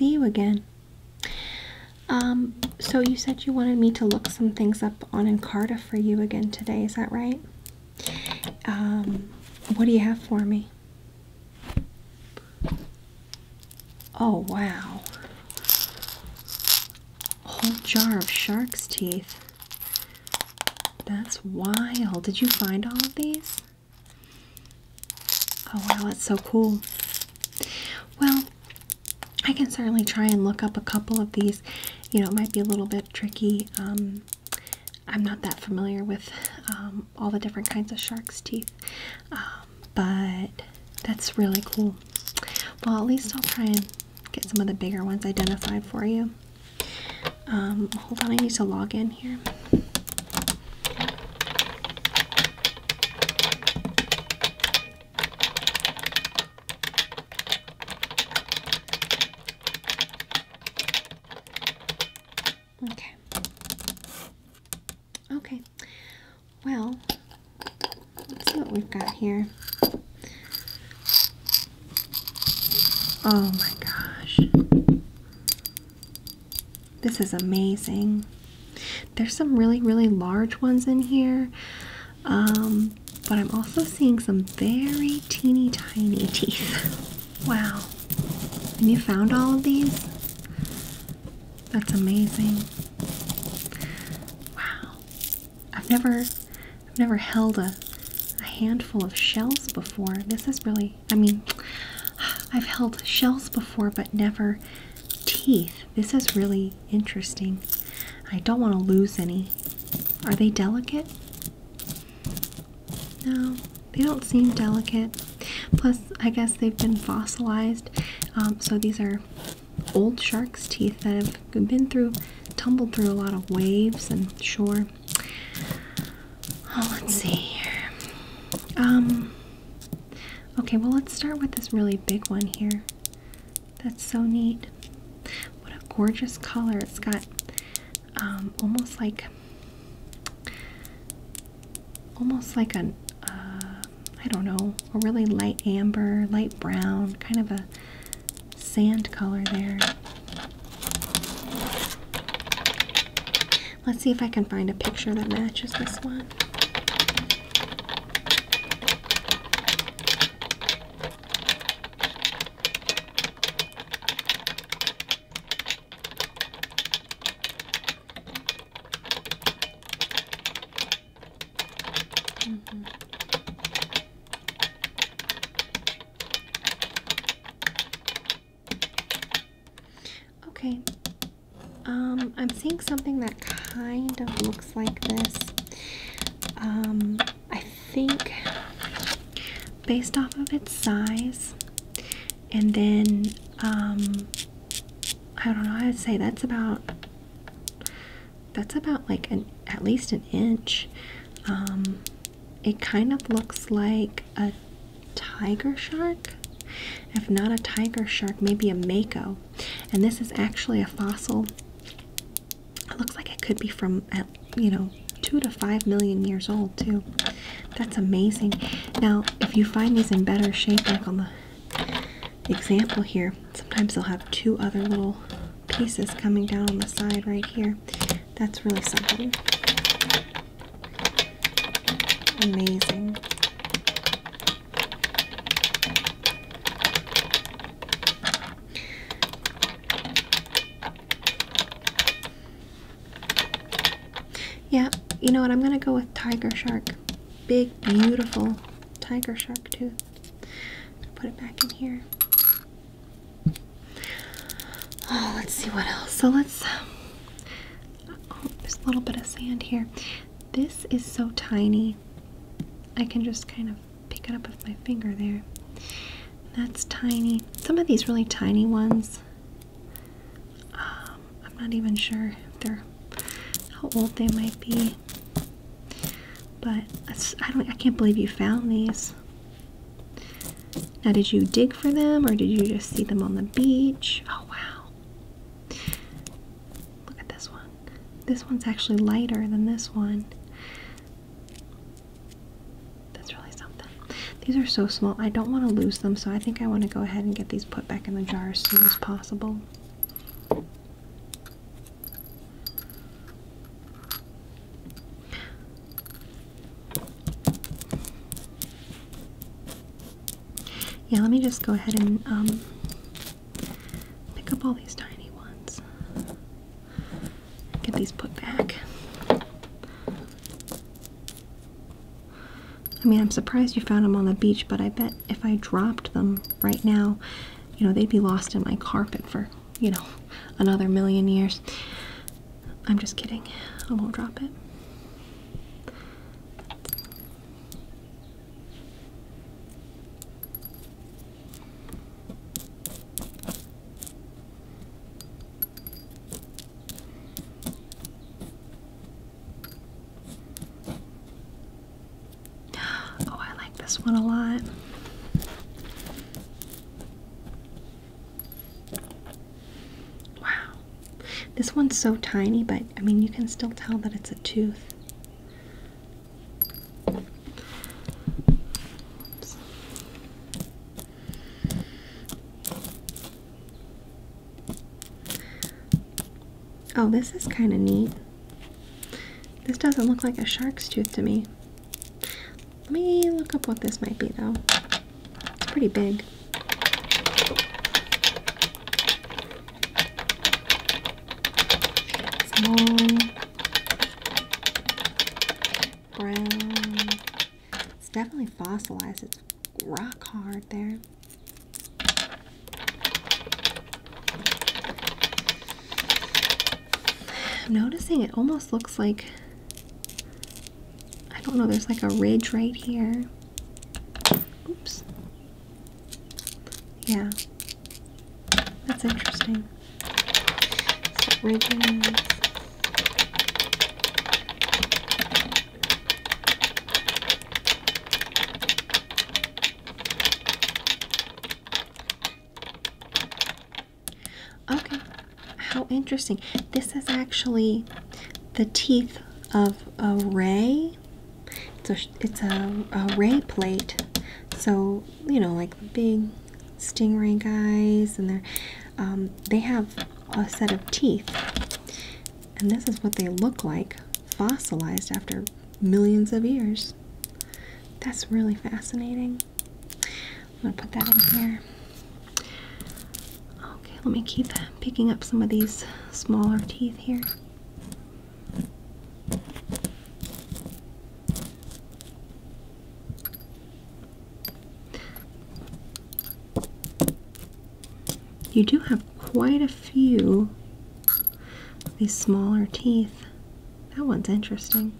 see you again. So you said you wanted me to look some things up on Encarta for you again today, is that right? What do you have for me? Oh, wow. A whole jar of shark's teeth. That's wild. Did you find all of these? Oh, wow, that's so cool. Well, I can certainly try and look up a couple of these. You know, it might be a little bit tricky. I'm not that familiar with all the different kinds of shark's teeth, but that's really cool. Well, at least I'll try and get some of the bigger ones identified for you. Hold on, I need to log in here. Okay. Okay. Well, let's see what we've got here. Oh my gosh. This is amazing. There's some really, really large ones in here. But I'm also seeing some very teeny tiny teeth. Wow. And you found all of these? That's amazing. Wow. I've never held a handful of shells before. This is really, I mean, I've held shells before, but never teeth. This is really interesting. I don't want to lose any. Are they delicate? No, they don't seem delicate. Plus, I guess they've been fossilized. So these are old shark's teeth that have tumbled through a lot of waves and shore. Oh, let's see here. Okay, well, let's start with this really big one here. That's so neat. What a gorgeous color. It's got almost like an I don't know, a really light amber, light brown, kind of a sand color there. Let's see if I can find a picture that matches this one. Okay, I'm seeing something that kind of looks like this. I think based off of its size, and then I don't know, I'd say that's about like at least an inch. It kind of looks like a tiger shark. If not a tiger shark, maybe a mako. And this is actually a fossil. It looks like it could be from, 2 to 5 million years old too. That's amazing. Now, if you find these in better shape, like on the example here, sometimes they'll have 2 other little pieces coming down on the side right here. That's really something. Amazing. Yeah, you know what? I'm gonna go with tiger shark. Big, beautiful tiger shark tooth. Put it back in here. Oh, let's see what else. So let's. Oh, there's a little bit of sand here. This is so tiny. I can just kind of pick it up with my finger there. That's tiny. Some of these really tiny ones, I'm not even sure if they're how old they might be. But I can't believe you found these. Now, did you dig for them, or did you just see them on the beach? Oh wow! Look at this one. This one's actually lighter than this one. These are so small. I don't want to lose them, so I think I want to go ahead and get these put back in the jar as soon as possible. Yeah, let me just go ahead and pick up all these tiny ones. Get these put back. I mean, I'm surprised you found them on the beach, but I bet if I dropped them right now, you know, they'd be lost in my carpet for, you know, another million years. I'm just kidding. I won't drop it. Oh, I like this one a lot. Wow. This one's so tiny, but I mean, you can still tell that it's a tooth. Oops. Oh, this is kind of neat. This doesn't look like a shark's tooth to me. Let me look up what this might be, though. It's pretty big. It's long, brown. It's definitely fossilized. It's rock hard there. I'm noticing it almost looks like, I don't know, there's like a ridge right here. Oops. Yeah. That's interesting. So ridges. Okay. How interesting. This is actually the teeth of a ray. It's a ray plate. So, you know, like the big stingray guys, and they have a set of teeth. And this is what they look like, fossilized after millions of years. That's really fascinating. I'm gonna put that in here. Okay, let me keep picking up some of these smaller teeth here. You do have quite a few of these smaller teeth. That one's interesting.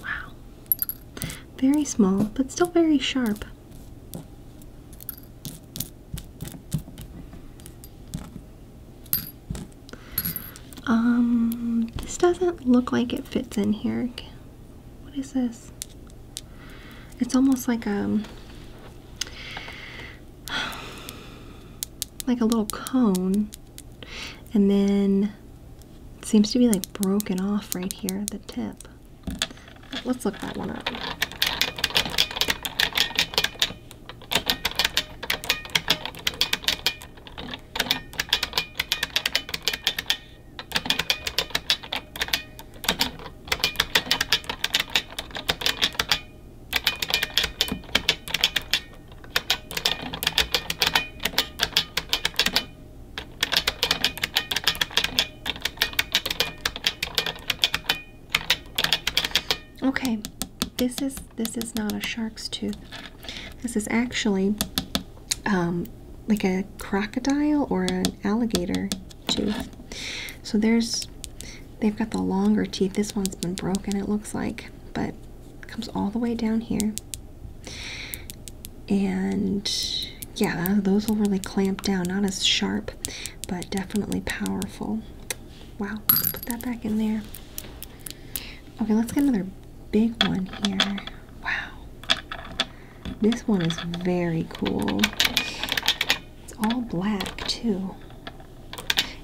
Wow. Very small, but still very sharp. This doesn't look like it fits in here. What is this? It's almost like a little cone, and then it seems to be like broken off right here at the tip. Let's look that one up. Okay, this is not a shark's tooth. This is actually like a crocodile or an alligator tooth. So they've got the longer teeth. This one's been broken, it looks like, but it comes all the way down here. And yeah, those will really clamp down. Not as sharp, but definitely powerful. Wow, let's put that back in there. Okay, let's get another big one here. Wow. This one is very cool. It's all black too.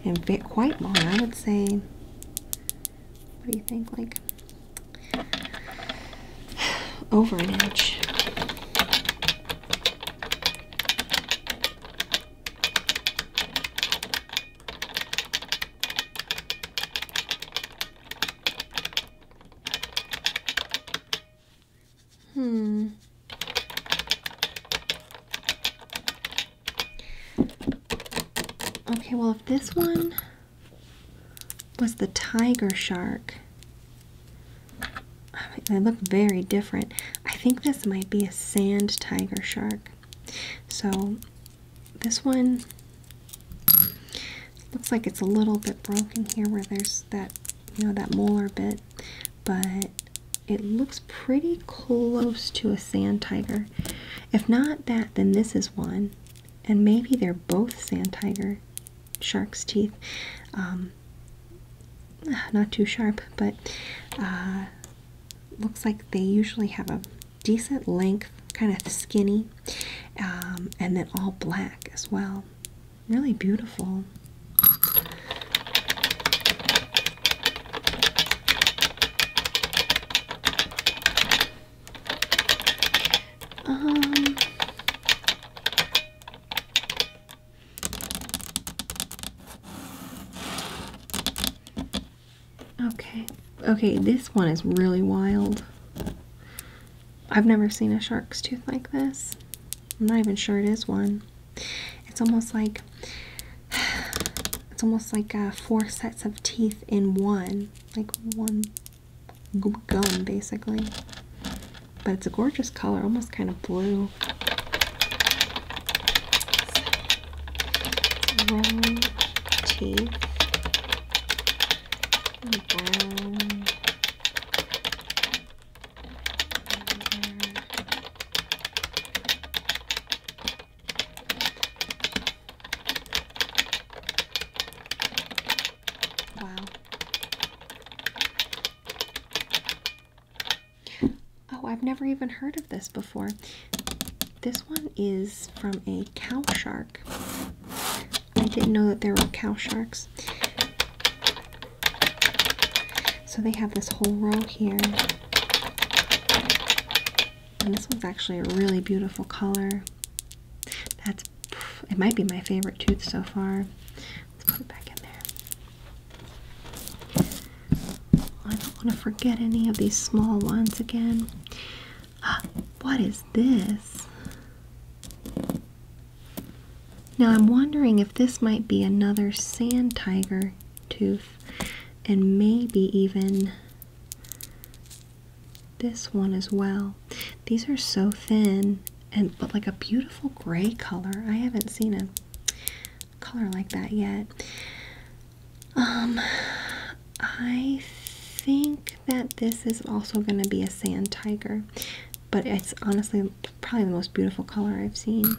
And quite long. I would say, what do you think? Like over an inch. Okay, well, if this one was the tiger shark, they look very different. I think this might be a sand tiger shark. So this one looks like it's a little bit broken here where there's that, you know, that molar bit, but it looks pretty close to a sand tiger. If not that, then this is one, and maybe they're both sand tiger shark's teeth. Not too sharp, but looks like they usually have a decent length, kind of skinny, and then all black as well. Really beautiful. Okay, this one is really wild. I've never seen a shark's tooth like this. I'm not even sure it is one. It's almost like 4 sets of teeth in one, like one gum basically. But it's a gorgeous color, almost kind of blue. Round teeth. Brown. Wow. Oh, I've never even heard of this before. This one is from a cow shark. I didn't know that there were cow sharks. So they have this whole row here. And this one's actually a really beautiful color. It might be my favorite tooth so far. Let's put it back in there. I don't want to forget any of these small ones again. What is this? Now I'm wondering if this might be another sand tiger tooth, and maybe even this one as well. These are so thin, but like a beautiful gray color. I haven't seen a color like that yet. I think that this is also going to be a sand tiger, but it's honestly probably the most beautiful color I've seen.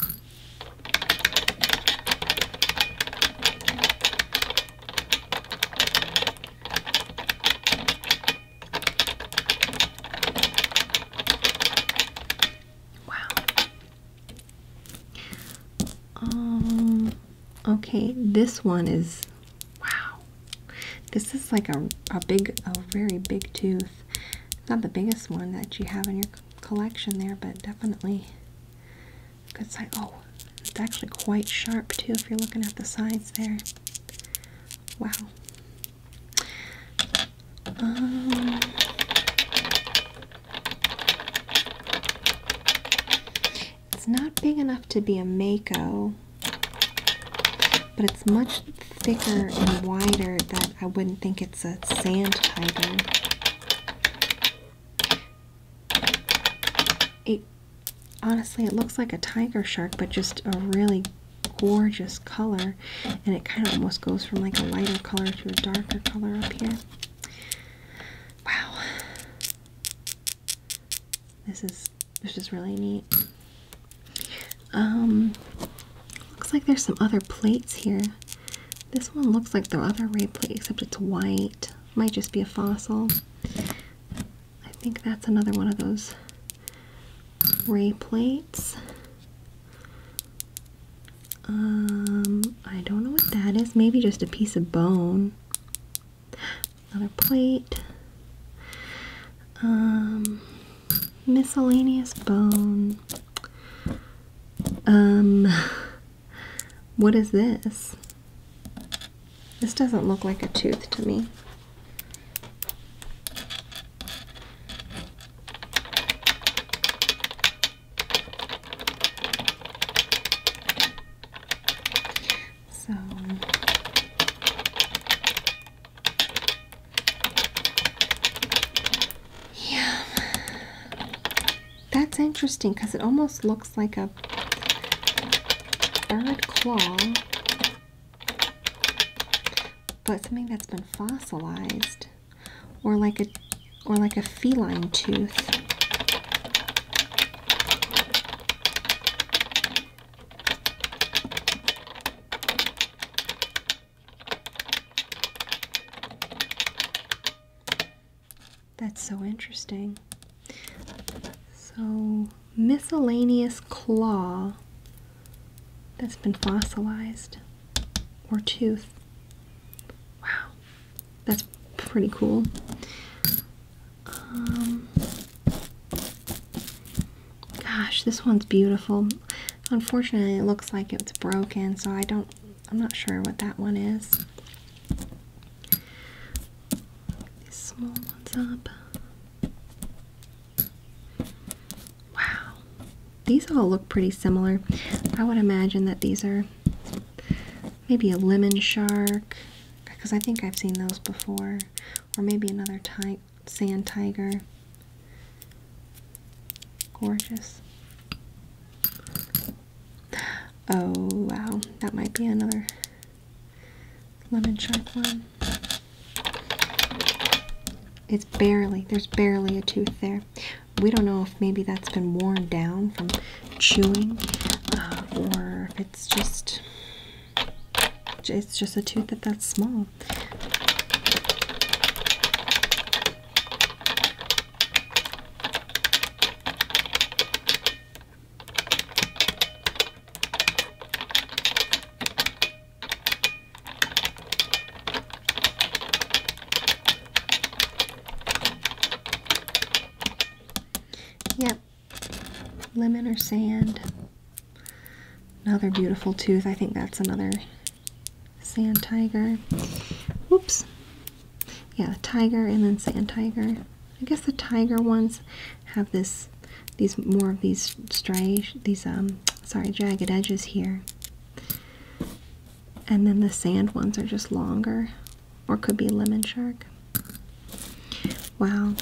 Okay, this one is, wow. This is like a very big tooth. Not the biggest one that you have in your collection there, but definitely a good size. Oh, it's actually quite sharp too if you're looking at the sides there. Wow. It's not big enough to be a mako, but it's much thicker and wider that I wouldn't think it's a sand tiger. Honestly, it looks like a tiger shark, but just a really gorgeous color, and it kind of almost goes from like a lighter color to a darker color up here. Wow. This is really neat. Looks like there's some other plates here. This one looks like the other ray plate, except it's white. Might just be a fossil. I think that's another one of those ray plates. I don't know what that is. Maybe just a piece of bone. Another plate. Miscellaneous bone. What is this? This doesn't look like a tooth to me. That's interesting because it almost looks like a bird claw, but something that's been fossilized, or like a feline tooth. That's so interesting. So, miscellaneous claw that's been fossilized, or tooth. Wow, that's pretty cool. Gosh, this one's beautiful. Unfortunately, it looks like it's broken, so I'm not sure what that one is. These small ones up. Wow, these all look pretty similar. I would imagine that these are maybe a lemon shark, because I think I've seen those before, or maybe another sand tiger. Gorgeous. Oh wow, that might be another lemon shark one. There's barely a tooth there. We don't know if maybe that's been worn down from chewing, or if it's just a tooth that's small. Yep, lemon or sand. Another beautiful tooth. I think that's another sand tiger. Whoops. Yeah, tiger and then sand tiger. I guess the tiger ones have more of these jagged edges here. And then the sand ones are just longer, or could be a lemon shark. Wow.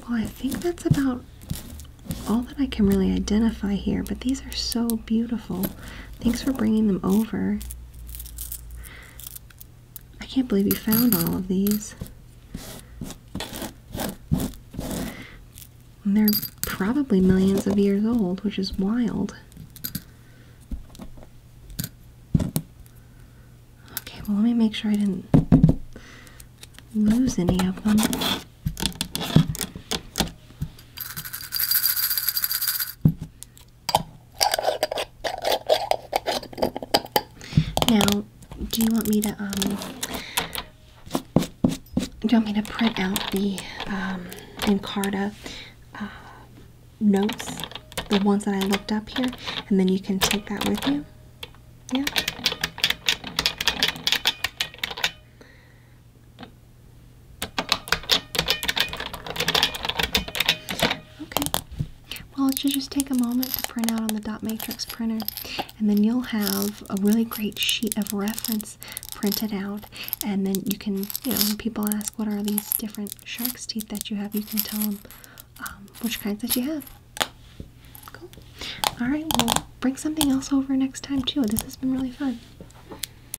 Well, I think that's about all that I can really identify here, but these are so beautiful. Thanks for bringing them over. I can't believe you found all of these. And they're probably millions of years old, which is wild. Okay, well, let me make sure I didn't lose any of them. Now, do you want me to print out the Encarta notes, the ones that I looked up here, and then you can take that with you? Yeah. Okay. Well, it should just take a moment to print out on the dot matrix printer, and then you'll have a really great sheet of reference printed out, and then you can, when people ask what are these different shark's teeth that you have, you can tell them which kinds that you have. Cool. Alright, well, bring something else over next time too. This has been really fun.